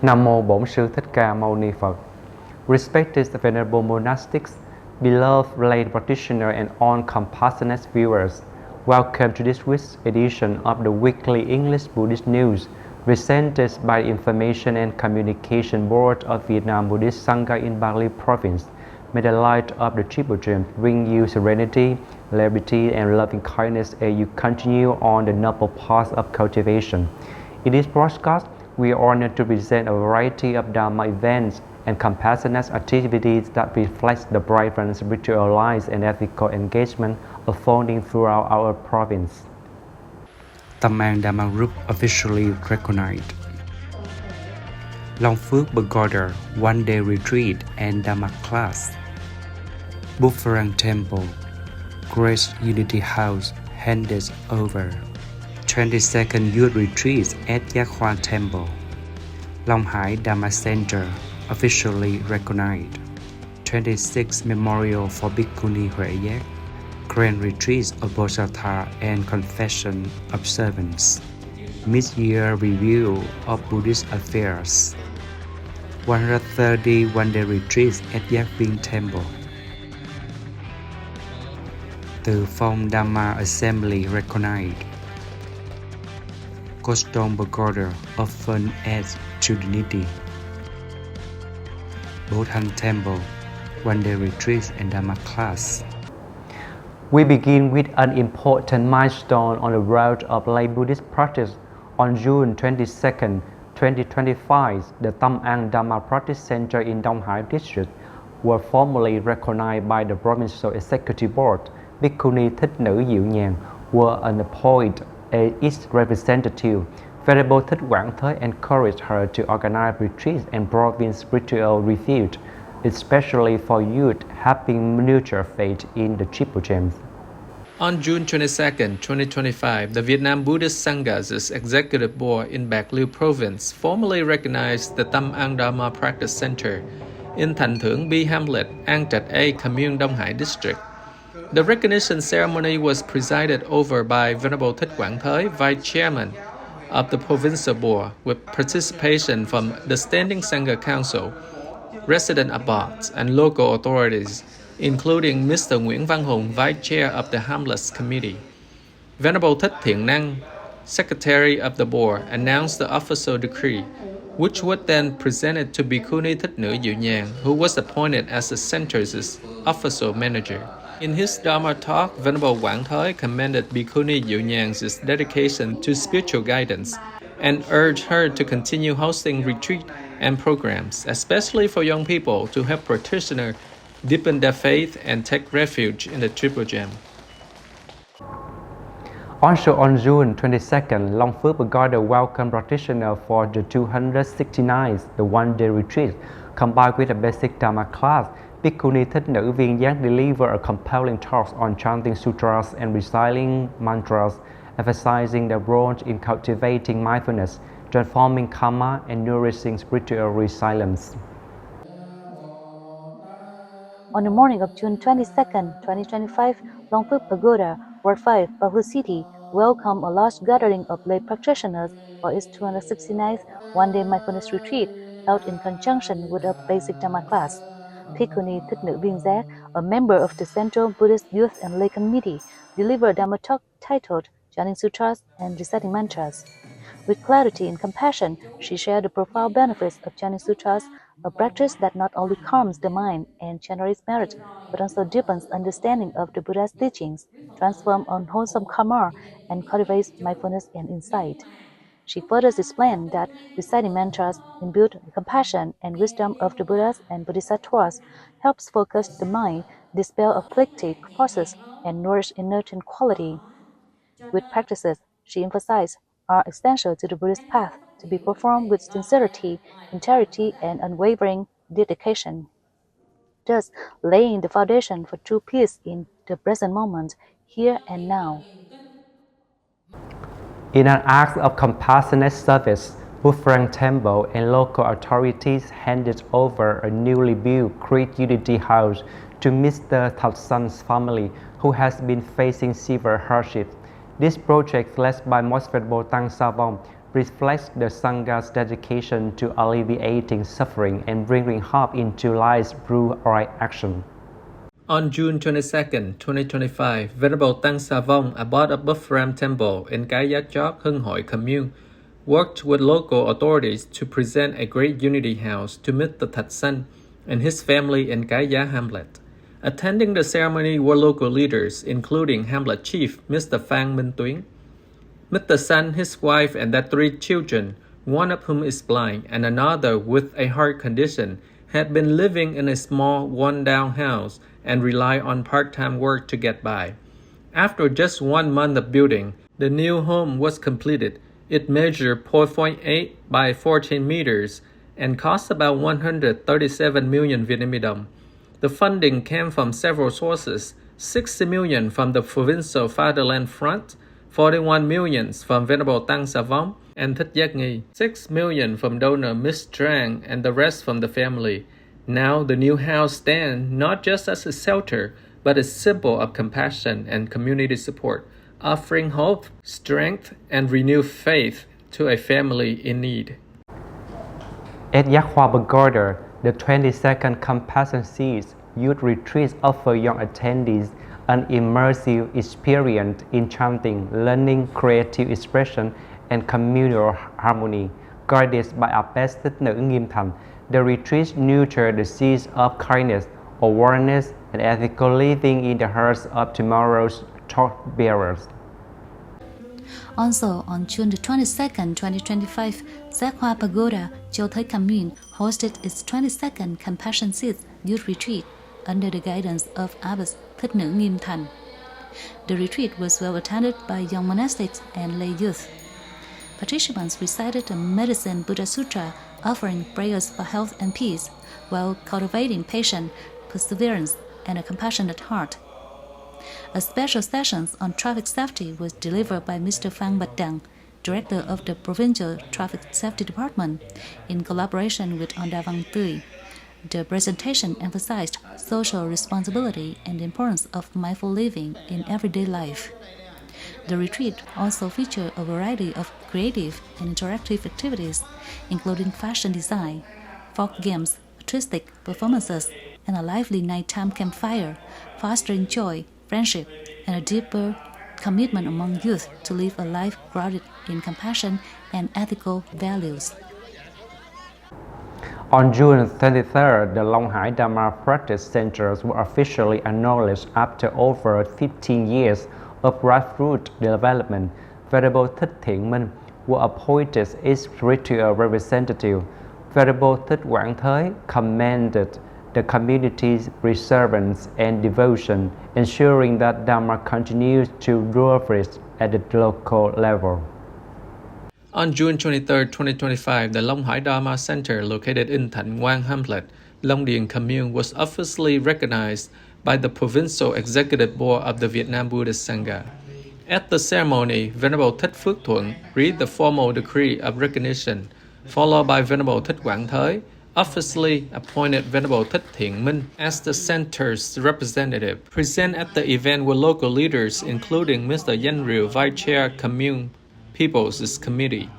Nam mô Bổn Sư Thích Ca Mâu Ni Phật. Respected venerable monastics, beloved lay practitioner and all compassionate viewers, welcome to this week's edition of the weekly English Buddhist news presented by the Information and Communication Board of Vietnam Buddhist Sangha in Bạc Liêu Province. May the light of the Triple Gem bring you serenity, liberty, and loving kindness as you continue on the noble path of cultivation. In this broadcast, we are honored to present a variety of Dharma events and compassionate activities that reflect the vibrant spiritual lives and ethical engagement unfolding throughout our province. Tâm An Dharma Group officially recognized. Long Phước Pagoda one-day retreat and Dharma class. Bufferang Temple, Grace Unity House handed over. 22nd Youth Retreat at Giác Hoa Temple. Long Hải Dharma Center officially recognized. 26th Memorial for Bhikkhuni Huệ Giác. Grand Retreat of Bodhisattva and Confession Observance. Mid-year Review of Buddhist Affairs. 130 one-day retreats at Giác Viên Temple. Từ Phong Dhamma Assembly recognized. Costone Pagoda often adds to dignity. Bodhan Temple, one-day retreat and Dharma class. We begin with an important milestone on the road of lay Buddhist practice. On June 22nd, 2025, the Tâm An Dharma Practice Center in Đông Hải District were formally recognized by the Provincial Executive Board. Bhikkhuni Thích Nữ Diệu Nhàn were appointed as its representative. Venerable Thích Quảng Thới encouraged her to organize retreats and province spiritual refuge, especially for youth having nurtured faith in the Triple Gems. On June 22, 2025, the Vietnam Buddhist Sangha's Executive Board in Bạc Liêu Province formally recognized the Tâm An Dharma Practice Center in Thành Thượng B Hamlet, An Trạch A, Commune Đông Hải District. The recognition ceremony was presided over by Venerable Thích Quảng Thới, Vice Chairman of the Provincial Board, with participation from the Standing Sangha Council, resident abbots, and local authorities, including Mr. Nguyễn Văn Hùng, Vice Chair of the Hamlets Committee. Venerable Thích Thiện Năng, Secretary of the Board, announced the official decree, which was then presented to Bhikkhuni Thích Nữ Diệu Nhàn, who was appointed as the center's official manager. In his Dharma talk, Venerable Quảng Thới commended Bhikkhuni Diệu Nhan's dedication to spiritual guidance and urged her to continue hosting retreats and programs, especially for young people, to help practitioners deepen their faith and take refuge in the Triple Gem. Also on June 22nd, Long Phước Pagoda welcomed practitioners for the 269th, the one-day retreat, combined with a basic Dharma class. Bhikkhuni Thích Nữ Viên Giác delivered a compelling talk on chanting sutras and reciting mantras, emphasizing their role in cultivating mindfulness, transforming karma, and nourishing spiritual resilience. On the morning of June 22nd, 2025, Long Phước Pagoda, Ward 5, Bạc Liêu City, welcomed a large gathering of lay practitioners for its 269th one-day mindfulness retreat held in conjunction with a basic Dharma class. Bhikkhuni Thích Nữ Viên Giác, a member of the Central Buddhist Youth and Lay Committee, delivered a Dharma talk titled Chanting Sutras and Reciting Mantras. With clarity and compassion, she shared the profound benefits of chanting sutras, a practice that not only calms the mind and generates merit, but also deepens understanding of the Buddha's teachings, transforms unwholesome karma, and cultivates mindfulness and insight. She further explained that reciting mantras imbued with compassion and wisdom of the Buddhas and Bodhisattvas helps focus the mind, dispel afflictive forces, and nourish inner tranquility. With practices, she emphasized, are essential to the Buddhist path to be performed with sincerity, integrity, and unwavering dedication, thus laying the foundation for true peace in the present moment, here and now. In an act of compassionate service, Bufferang Temple and local authorities handed over a newly built Great Unity House to Mr. Thatsan's family, who has been facing severe hardship. This project, led by Most Venerable Tăng Sa Vong, reflects the Sangha's dedication to alleviating suffering and bringing hope into lives through right action. On June 22, 2025, Venerable Tăng Sa Vong, abbot of Buffram Temple in Cái Giá Chót, Hưng Hội Commune, worked with local authorities to present a great unity house to Mr. Thật Sanh and his family in Cái Giá Hamlet. Attending the ceremony were local leaders, including Hamlet Chief Mr. Phang Minh Tuyến, Mr. Sanh, his wife, and their 3 children, one of whom is blind and another with a heart condition, had been living in a small one-down house and rely on part-time work to get by. After just 1 month of building, the new home was completed. It measured 4.8 by 14 meters and cost about 137 million Vietnamese đồng. The funding came from several sources: 60 million from the Provincial Fatherland Front, 41 million from Venerable Tăng Sa Vong and Thích Giác Nghi, 6 million from donor Miss Trang, and the rest from the family. Now the new house stands not just as a shelter, but a symbol of compassion and community support, offering hope, strength, and renewed faith to a family in need. At Giác Hoa Pagoda, the 22nd Compassion Seeds Youth Retreat offer young attendees an immersive experience in chanting, learning, creative expression, and communal harmony. Guided by Abbess Thích Nữ Nghiêm Thành, the retreat nurture the seeds of kindness, awareness, and ethical living in the hearts of tomorrow's torchbearers. Also, on June the 22nd, 2025, Giác Hoa Pagoda, Châu Thới Commune hosted its 22nd Compassion Seeds Youth Retreat under the guidance of Abbess Thích Nữ Nghiêm Thành. The retreat was well attended by young monastics and lay youth. Participants recited the Medicine Buddha Sutra, offering prayers for health and peace, while cultivating patience, perseverance, and a compassionate heart. A special session on traffic safety was delivered by Mr. Phang Bạch Đằng, Director of the Provincial Traffic Safety Department, in collaboration with Onda Văn Tươi. The presentation emphasized social responsibility and the importance of mindful living in everyday life. The retreat also featured a variety of creative and interactive activities, including fashion design, folk games, artistic performances, and a lively nighttime campfire, fostering joy, friendship, and a deeper commitment among youth to live a life grounded in compassion and ethical values. On June 23rd, the Long Hải Dharma Practice Centers were officially acknowledged after over 15 years of grassroots development. Venerable Thích Thiện Minh was appointed its spiritual representative. Venerable Thích Quảng Thới commended the community's perseverance and devotion, ensuring that Dharma continues to flourish at the local level. On June 23, 2025, the Long Hải Dharma Center located in Thanh Ngoan Hamlet, Long Điền Commune was officially recognized by the Provincial Executive Board of the Vietnam Buddhist Sangha. At the ceremony, Venerable Thích Phước Thuận read the formal decree of recognition, followed by Venerable Thích Quảng Thới, officially appointed Venerable Thích Thiện Minh as the center's representative. Present at the event were local leaders, including Mr. Danh Rìu, Vice Chair, Commune People's Committee,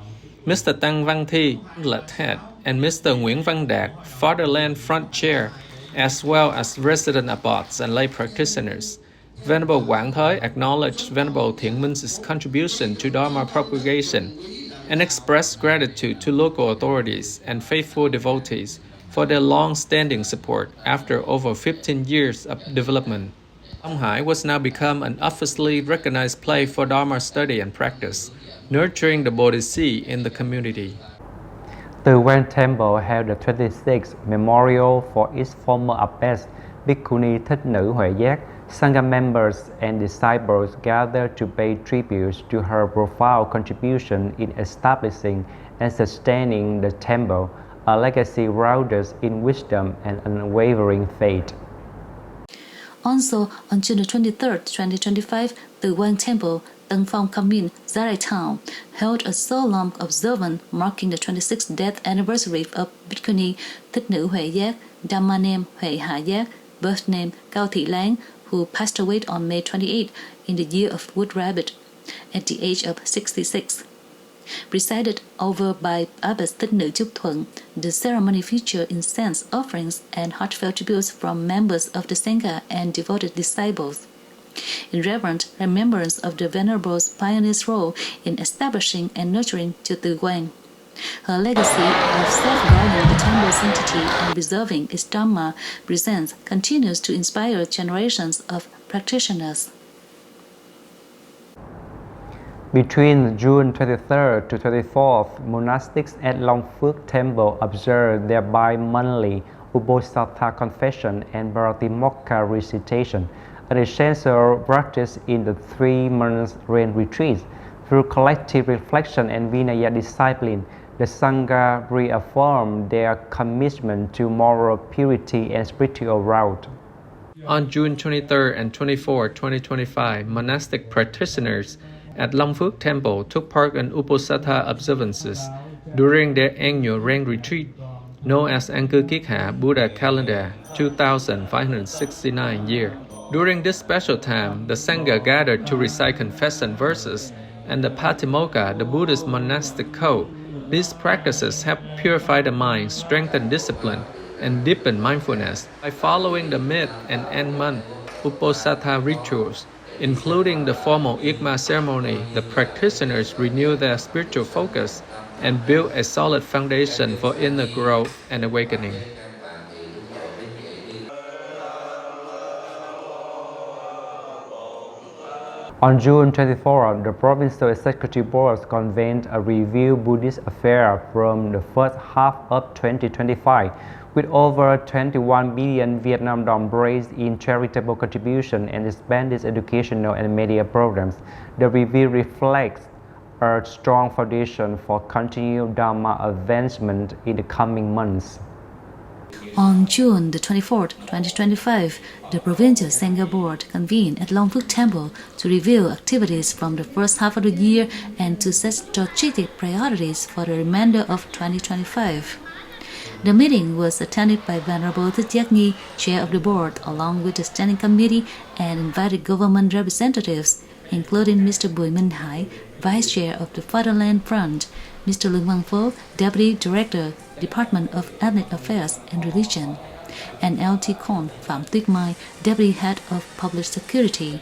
Mr. Tăng Văn Thi, Lật Head, and Mr. Nguyễn Văn Đạt, Fatherland Front Chair, as well as resident abbots and lay practitioners. Venerable Quảng Thới acknowledged Venerable Thiện Minh contribution to Dharma propagation and expressed gratitude to local authorities and faithful devotees for their long-standing support after over 15 years of development. Long Hải was now become an officially recognized place for Dharma study and practice, nurturing the Bodhisattva in the community. The Quan Temple held the 26th memorial for its former abbess, Bhikkhuni Thích Nữ Huệ Giác. Sangha members and disciples gathered to pay tribute to her profound contribution in establishing and sustaining the temple, a legacy rooted in wisdom and unwavering faith. Also, on June 23, 2025, the Quan Temple, Tân Phong Commune, Gia Lai Town, held a solemn observance marking the 26th death anniversary of Bhikkhuni Thích Nữ Huệ Giác, Dhamma name Huệ Hạ Giác, birth name Cao Thị Láng, who passed away on May 28 in the year of Wood Rabbit at the age of 66. Presided over by Abbess Thích Nữ Trúc Thuận, the ceremony featured incense offerings and heartfelt tributes from members of the Sangha and devoted disciples. In reverent remembrance of the Venerable's pioneer's role in establishing and nurturing Chùa Từ Quang, her legacy of safeguarding the temple's sanctity and preserving its Dhamma presence continues to inspire generations of practitioners. Between June 23rd to 24th, monastics at Long Phước Temple observe their bi-monthly Uposatha confession and Bharati-Mokha recitation, an essential practice in the 3-month rain retreats. Through collective reflection and Vinaya discipline, the Sangha reaffirmed their commitment to moral purity and spiritual route. On June 23 and 24, 2025, monastic practitioners at Long Phước Temple took part in Uposatha observances during their annual rain retreat, known as Angkor Kikha Buddha Calendar 2569 year. During this special time, the Sangha gathered to recite confession verses and the Patimokkha, the Buddhist monastic code. These practices help purify the mind, strengthen discipline, and deepen mindfulness. By following the mid and end month Uposatha rituals, including the formal Igma ceremony, the practitioners renew their spiritual focus and build a solid foundation for inner growth and awakening. On June 24, the Provincial Executive Board convened a review Buddhist affairs from the first half of 2025, with over 21 billion Vietnam dong raised in charitable contribution and expanded educational and media programs. The review reflects a strong foundation for continued Dharma advancement in the coming months. On June the 24th, 2025, the Provincial Sangha Board convened at Long Phước Temple to review activities from the first half of the year and to set strategic priorities for the remainder of 2025. The meeting was attended by Venerable Thích Giác Nghi, Chair of the Board, along with the Standing Committee, and invited government representatives, including Mr. Bùi Minh Hải, Vice Chair of the Fatherland Front, Mr. Lương Văn Phước, Deputy Director, Department of Ethnic Affairs and Religion, and LT Con Phạm Tuyết Mai, Deputy Head of Public Security.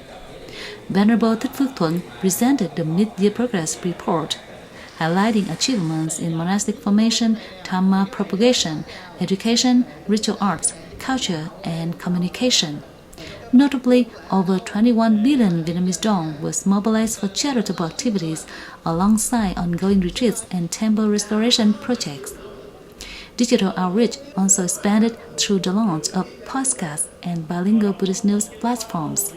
Venerable Thích Phước Thuận presented the mid-year progress report, highlighting achievements in monastic formation, Dhamma propagation, education, ritual arts, culture, and communication. Notably, over 21 billion Vietnamese dong was mobilized for charitable activities alongside ongoing retreats and temple restoration projects. Digital outreach also expanded through the launch of podcasts and bilingual Buddhist news platforms.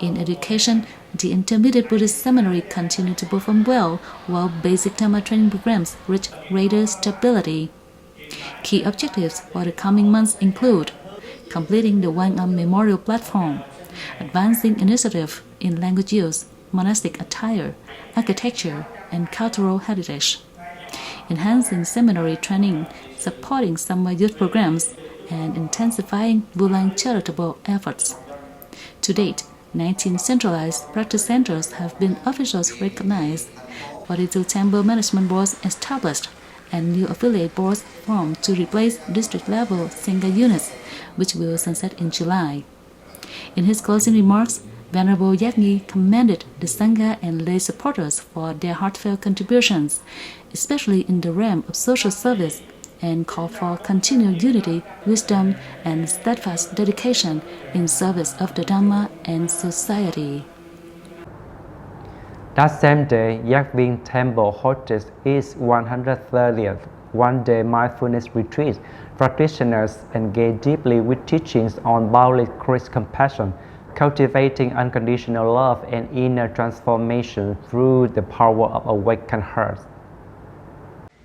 In education, the Intermediate Buddhist Seminary continued to perform well, while basic Dhamma training programs reached greater stability. Key objectives for the coming months include completing the Wang Am Memorial Platform, advancing initiative in language use, monastic attire, architecture, and cultural heritage, enhancing seminary training, supporting summer youth programs, and intensifying Bulang charitable efforts. To date, 19 centralized practice centers have been officially recognized, 42 temple management boards established, and new affiliate boards formed to replace district-level Sangha units, which will sunset in July. In his closing remarks, Venerable Giác Nghi commended the Sangha and lay supporters for their heartfelt contributions, especially in the realm of social service, and called for continued unity, wisdom, and steadfast dedication in service of the Dhamma and society. That same day, Giác Viên Temple hosted its 130th one-day mindfulness retreat. Practitioners engaged deeply with teachings on boundless Christ compassion, cultivating unconditional love and inner transformation through the power of awakened hearts.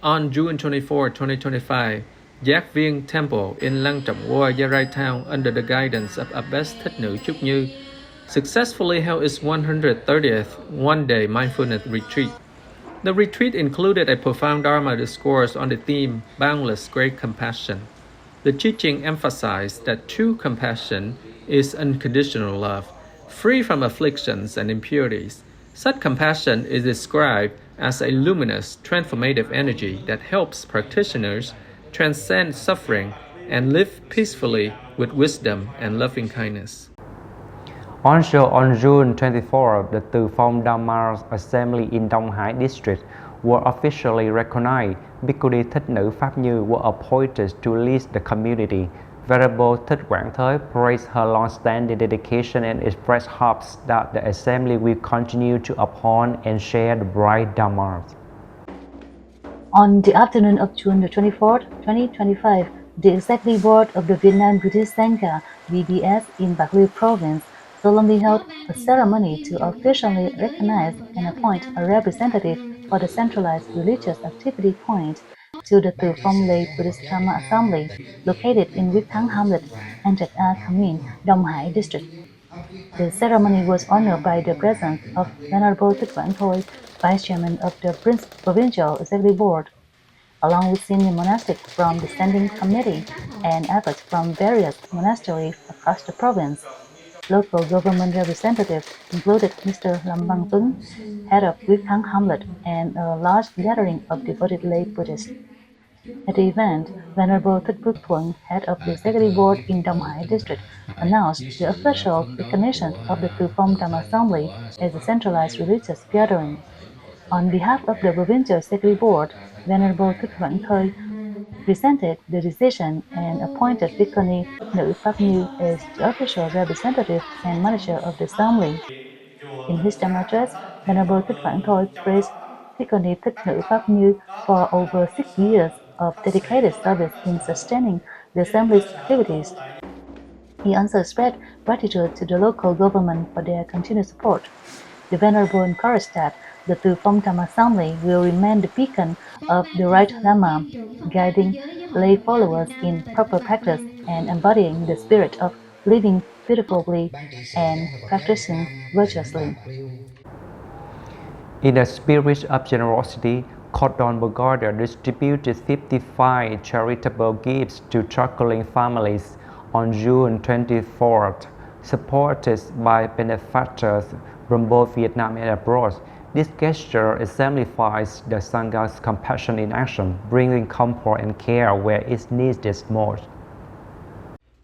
On June 24, 2025, Giác Viên Temple in Lang Trọng Hoa, Gia Rai Town, under the guidance of Abbess Thích Nữ Trúc Như, successfully held its 130th one-day mindfulness retreat. The retreat included a profound Dharma discourse on the theme Boundless Great Compassion. The teaching emphasized that true compassion is unconditional love, free from afflictions and impurities. Such compassion is described as a luminous, transformative energy that helps practitioners transcend suffering and live peacefully with wisdom and loving kindness. Also on June 24, the Từ Phong Dhamma Assembly in Đông Hải District were officially recognized. Bhikkhu Ni Thích Nữ Pháp Như were appointed to lead the community. Venerable Thích Quảng Thới praised her long-standing dedication and expressed hopes that the assembly will continue to uphold and share the bright Dhamma. On the afternoon of June the 24th, 2025, the Executive Board of the Vietnam Buddhist Sangha (VBS) in Bạc Liêu Province solemnly held a ceremony to officially recognize and appoint a representative for the centralized religious activity point to the Từ Phong Lay Buddhist Dhamma Assembly located in Quyết Thắng Hamlet, Anjac A Commune, Đông Hải District. The ceremony was honored by the presence of Venerable Thích Quảng Thới, Vice Chairman of the Provincial Executive Board, along with senior monastics from the Standing Committee and efforts from various monasteries across the province. Local government representatives included Mr. Lam Bang Tuấn, head of Quyết Thắng Hamlet, and a large gathering of devoted lay Buddhists. At the event, Venerable Thích Phước Thuận, head of the Executive Board in Đông Hải District, announced the official recognition of the Từ Phong Dhamma Assembly as a centralized religious gathering. On behalf of the Provincial Executive Board, Venerable Thích Quảng Thới presented the decision and appointed Bhikkhu Ni Thích Nữ Pháp Như as the official representative and manager of the assembly. In his Dhamma address, Venerable Thích Quảng Thới praised Bhikkhu Ni Thích Nữ Pháp Như for over 6 years of dedicated service in sustaining the assembly's activities. He also expressed gratitude to the local government for their continued support. The Venerable encouraged that the Từ Phong Dhamma Assembly will remain the beacon of the right Dhamma, guiding lay followers in proper practice and embodying the spirit of living beautifully and practicing virtuously. In a spirit of generosity, Cordon Bleu distributed 55 charitable gifts to struggling families on June 24th, supported by benefactors from both Vietnam and abroad. This gesture exemplifies the Sangha's compassion in action, bringing comfort and care where it's needed most.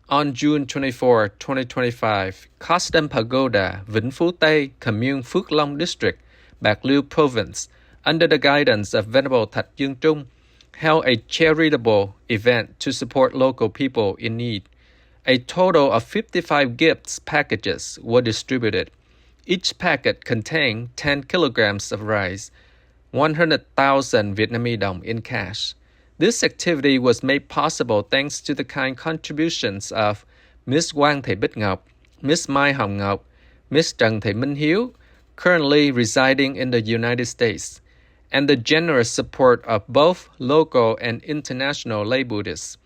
On June 24, 2025, Custom Pagoda, Vĩnh Phú Tây, Commune Phước Long District, Bạc Liêu Province, under the guidance of Venerable Thạch Dương Trung, held a charitable event to support local people in need. A total of 55 gifts packages were distributed. Each packet contained 10 kilograms of rice, 100,000 Vietnamese đồng in cash. This activity was made possible thanks to the kind contributions of Miss Quang Thị Bích Ngọc, Miss Mai Hồng Ngọc, Miss Trần Thị Minh Hiếu, currently residing in the United States, and the generous support of both local and international lay Buddhists.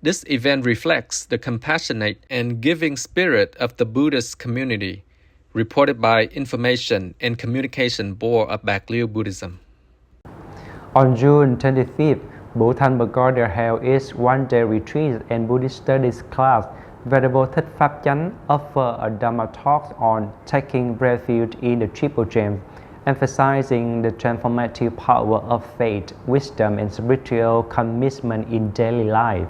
This event reflects the compassionate and giving spirit of the Buddhist community, reported by Information and Communication Board of Bạc Liêu Buddhism. On June 25th, Bhutan Pagoda held its one-day retreat and Buddhist studies class. Venerable Thích Pháp Chánh offered a Dhamma talk on taking refuge in the Triple Gem, emphasizing the transformative power of faith, wisdom, and spiritual commitment in daily life.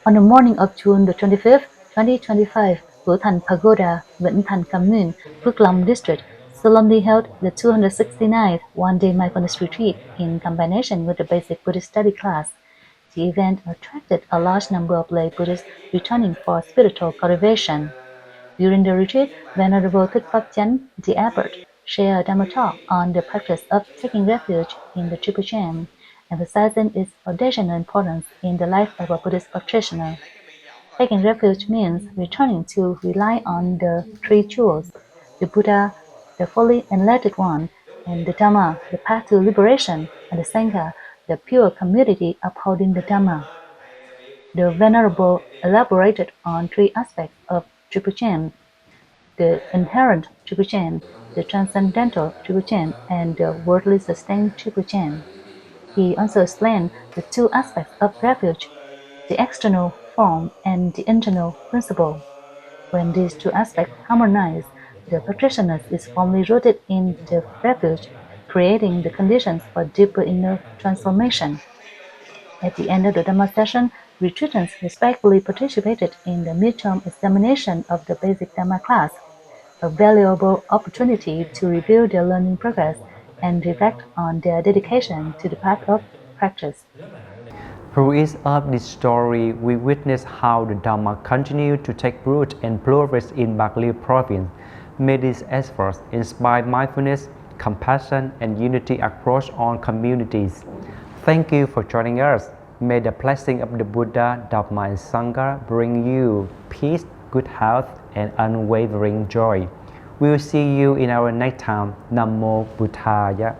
On the morning of June the 25th, 2025, Bhutan Pagoda, Vĩnh Thành Commune, Phước Long District, solemnly held the 269th one-day mindfulness retreat in combination with the basic Buddhist study class. The event attracted a large number of lay Buddhists returning for spiritual cultivation. During the retreat, Venerable Thích Pháp Chánh, the abbot, shared a Dhamma talk on the practice of taking refuge in the Triple Gem, emphasizing its foundational importance in the life of a Buddhist practitioner. Taking refuge means returning to rely on the three jewels, the Buddha, the fully enlightened one, and the Dhamma, the path to liberation, and the Sangha, the pure community upholding the Dhamma. The Venerable elaborated on three aspects of Triple Gem: the inherent Triple Gem, the transcendental Triple Gem, and the worldly sustained Triple Gem. He also explained the two aspects of refuge, the external form and the internal principle. When these two aspects harmonize, the practitioner is firmly rooted in the refuge, creating the conditions for deeper inner transformation. At the end of the Dhamma session, retreatants respectfully participated in the midterm examination of the basic Dhamma class, a valuable opportunity to review their learning progress and reflect on their dedication to the path of practice. Through each of these stories, we witness how the Dhamma continued to take root and flourish in Bạc Liêu province. May these efforts inspire mindfulness, compassion, and unity across all communities. Thank you for joining us. May the blessing of the Buddha, Dhamma, and Sangha bring you peace, good health, and unwavering joy. We will see you in our next time. Nam Mô Buddhaya.